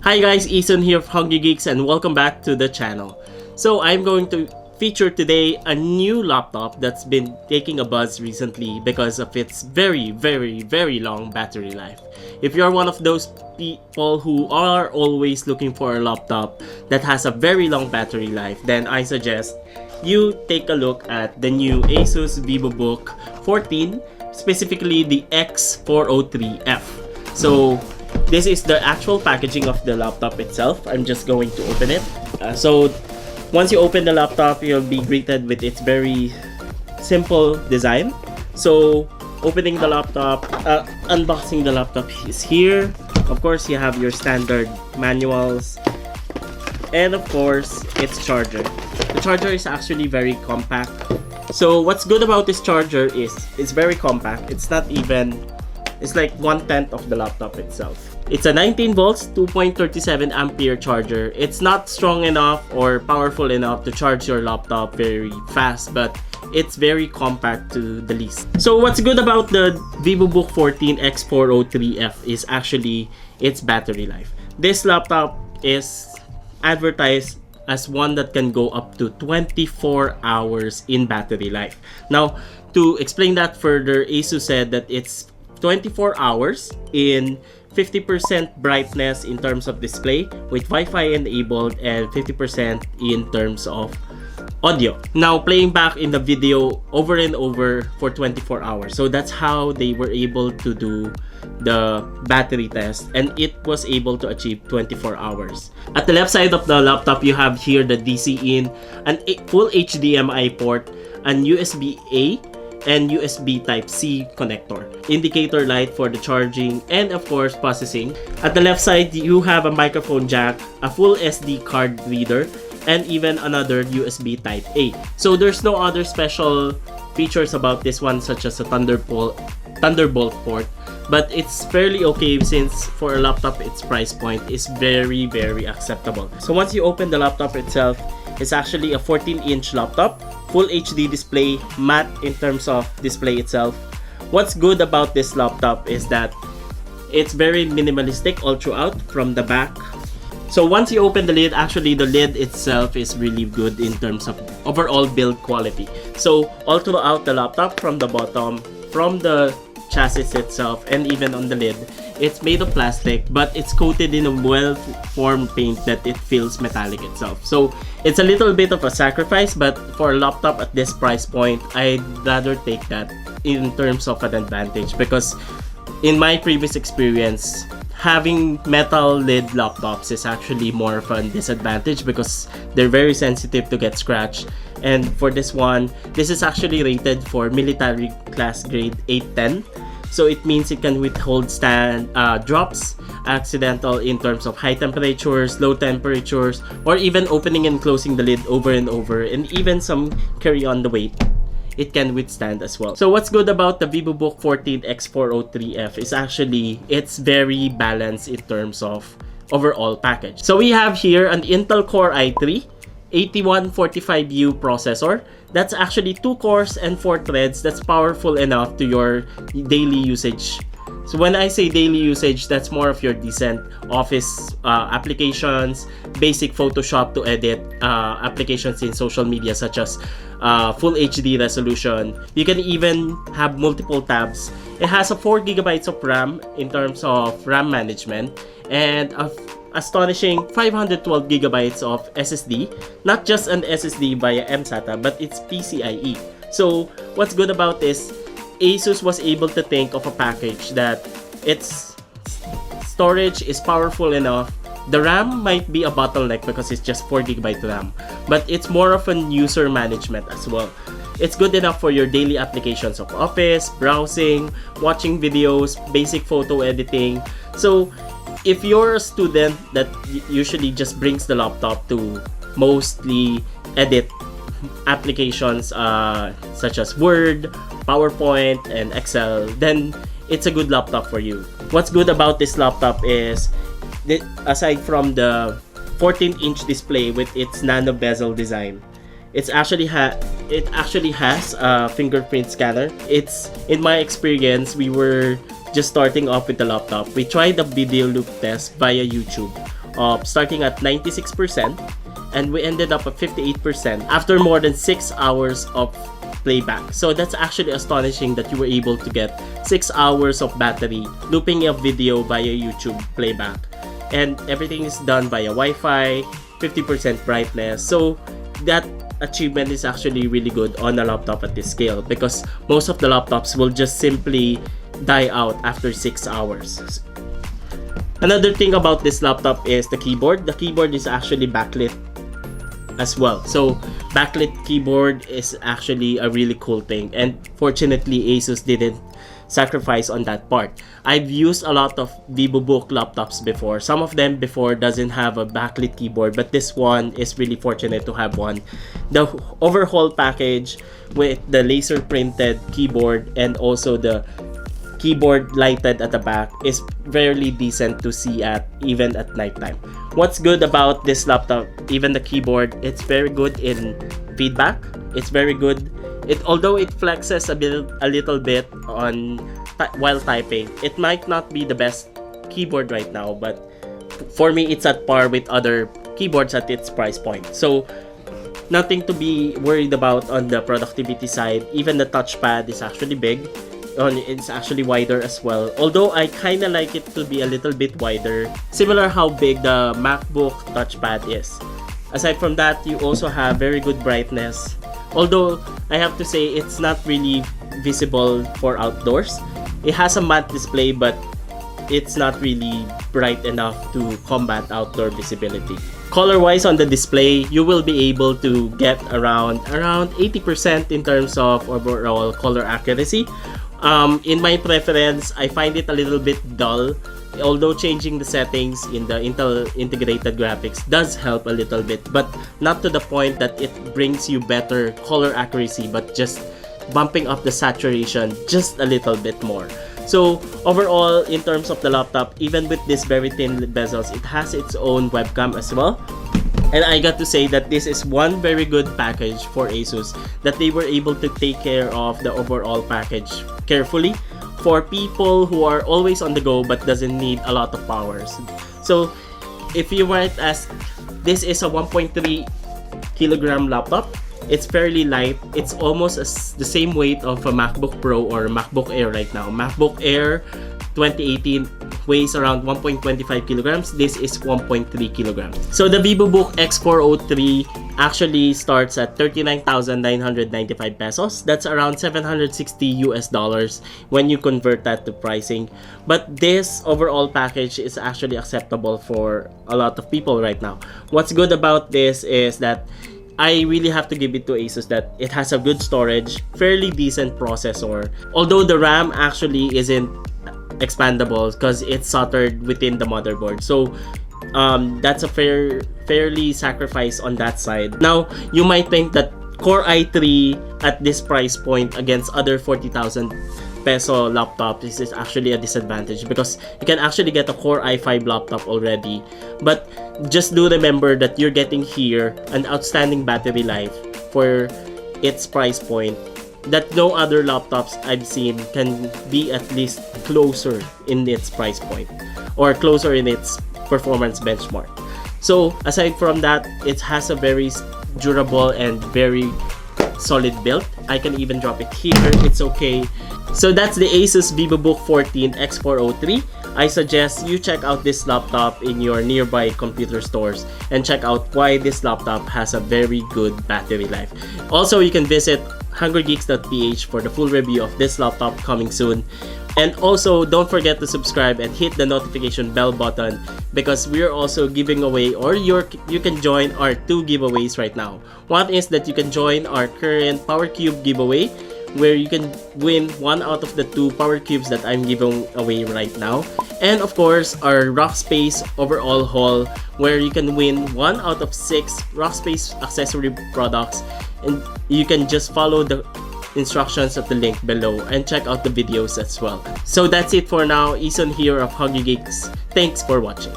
Hi guys, Ethan here of Hungry Geeks and welcome back to the channel. So I'm going to feature today a new laptop that's been taking a buzz recently because of its very long battery life. If you're one of those people who are always looking for a laptop that has a very long battery life, then I suggest you take a look at the new ASUS VivoBook 14, specifically the X403F. So this is the actual packaging of the laptop itself. I'm just going to open it. So once you open the laptop, you'll be greeted with its very simple design. So opening the laptop, unboxing the laptop is here. Of course, you have your standard manuals and of course its charger. The charger is actually very compact. So what's good about this charger is it's very compact. It's like 1/10 of the laptop itself. It's a 19 volts, 2.37 ampere charger. It's not strong enough or powerful enough to charge your laptop very fast, but it's very compact to the least. So what's good about the VivoBook 14 X403F is actually its battery life. This laptop is advertised as one that can go up to 24 hours in battery life. Now, to explain that further, ASUS said that it's 24 hours in 50% brightness in terms of display with Wi-Fi enabled and 50% in terms of audio. Now playing back in the video over and over for 24 hours. So that's how they were able to do the battery test and it was able to achieve 24 hours. At the left side of the laptop, you have here the DC in, an full HDMI port, and USB-A and USB Type-C connector, indicator light for the charging, and of course processing. At the left side, you have a microphone jack, a full SD card reader, and even another USB Type-A. So there's no other special features about this one such as a Thunderbolt port, but it's fairly okay since for a laptop its price point is very acceptable. So once you open the laptop itself, it's actually a 14-inch laptop, full HD display, matte in terms of display itself. What's good about this laptop is that it's very minimalistic all throughout from the back. So once you open the lid, actually the lid itself is really good in terms of overall build quality. So all throughout the laptop, from the bottom, from the chassis itself, and even on the lid, it's made of plastic but it's coated in a well-formed paint that it feels metallic itself. So it's a little bit of a sacrifice, but for a laptop at this price point, I'd rather take that in terms of an advantage, because in my previous experience, having metal lid laptops is actually more of a disadvantage because they're very sensitive to get scratched. And for this one, this is actually rated for military class grade 810. So it means it can withhold drops, accidental in terms of high temperatures, low temperatures, or even opening and closing the lid over and over, and even some carry on the weight. It can withstand as well. So what's good about the VivoBook 14 X403F is actually it's very balanced in terms of overall package. So we have here an Intel Core i3 8145U processor. That's actually 2 cores and 4 threads. That's powerful enough to your daily usage. So when I say daily usage, that's more of your decent office applications, basic Photoshop to edit, applications in social media such as full HD resolution. You can even have multiple tabs. It has a 4 GB of RAM in terms of RAM management and a astonishing 512 GB of SSD. Not just an SSD via mSATA, but it's PCIe. So what's good about this, ASUS was able to think of a package that its storage is powerful enough. The RAM might be a bottleneck because it's just 4 GB RAM, but it's more of an user management as well. It's good enough for your daily applications of office, browsing, watching videos, basic photo editing. So if you're a student that usually just brings the laptop to mostly edit applications such as Word, PowerPoint, and Excel, then it's a good laptop for you. What's good about this laptop is, aside from the 14-inch display with its nano bezel design, it actually has a fingerprint scanner. It's, in my experience, we were just starting off with the laptop. We tried the video loop test via YouTube starting at 96%, and we ended up at 58% after more than 6 hours of playback. So that's actually astonishing that you were able to get 6 hours of battery looping a video via YouTube playback, and everything is done via Wi-Fi, 50% brightness. So that achievement is actually really good on a laptop at this scale, because most of the laptops will just simply die out after 6 hours. Another thing about this laptop is the keyboard. The keyboard is actually backlit as well. So backlit keyboard is actually a really cool thing, and fortunately ASUS didn't sacrifice on that part. I've used a lot of VivoBook laptops before. Some of them before doesn't have a backlit keyboard, but this one is really fortunate to have one. The overhaul package with the laser printed keyboard and also the keyboard lighted at the back is fairly decent to see at even at nighttime. What's good about this laptop, even the keyboard, it's very good in feedback. It's very good. Although it flexes a little bit on while typing, it might not be the best keyboard right now, but for me it's at par with other keyboards at its price point. So nothing to be worried about on the productivity side. Even the touchpad is actually big. It's actually wider as well, although I kind of like it to be a little bit wider, similar how big the MacBook touchpad is. Aside from that, you also have very good brightness, although I have to say it's not really visible for outdoors. It has a matte display, but it's not really bright enough to combat outdoor visibility. Color wise on the display, you will be able to get around 80% in terms of overall color accuracy. In my preference, I find it a little bit dull, although changing the settings in the Intel integrated graphics does help a little bit, but not to the point that it brings you better color accuracy, but just bumping up the saturation just a little bit more. So overall, in terms of the laptop, even with this very thin bezels, it has its own webcam as well. And I got to say that this is one very good package for ASUS, that they were able to take care of the overall package carefully for people who are always on the go but doesn't need a lot of powers. So if you might ask, this is a 1.3 kilogram laptop. It's fairly light. It's almost the same weight of a MacBook Pro or MacBook Air right now. MacBook Air 2018 weighs around 1.25 kilograms. This is 1.3 kilograms. So the VivoBook X403 actually starts at 39,995 pesos. That's around 760 US dollars when you convert that to pricing. But this overall package is actually acceptable for a lot of people right now. What's good about this is that I really have to give it to ASUS that it has a good storage, fairly decent processor. Although the RAM actually isn't expandable because it's soldered within the motherboard. So that's a fairly sacrifice on that side. Now, you might think that Core i3 at this price point against other 40,000 peso laptop, this is actually a disadvantage because you can actually get a Core i5 laptop already. But just do remember that you're getting here an outstanding battery life for its price point that no other laptops I've seen can be at least closer in its price point or closer in its performance benchmark. So aside from that, it has a very durable and very solid build. I can even drop it here, it's okay. So that's the ASUS VivoBook 14 X403. I suggest you check out this laptop in your nearby computer stores and check out why this laptop has a very good battery life. Also, you can visit hungrygeeks.ph for the full review of this laptop coming soon. And also, don't forget to subscribe and hit the notification bell button because we are also giving away, or you can join our 2 giveaways right now. One is that you can join our current Power Cube giveaway, where you can win 1 out of the 2 Power Cubes that I'm giving away right now. And of course, our Rockspace overall haul, where you can win 1 out of 6 Rockspace accessory products. And you can just follow the instructions of the link below and check out the videos as well. So that's it for now. Eason here of Huggy Geeks. Thanks for watching.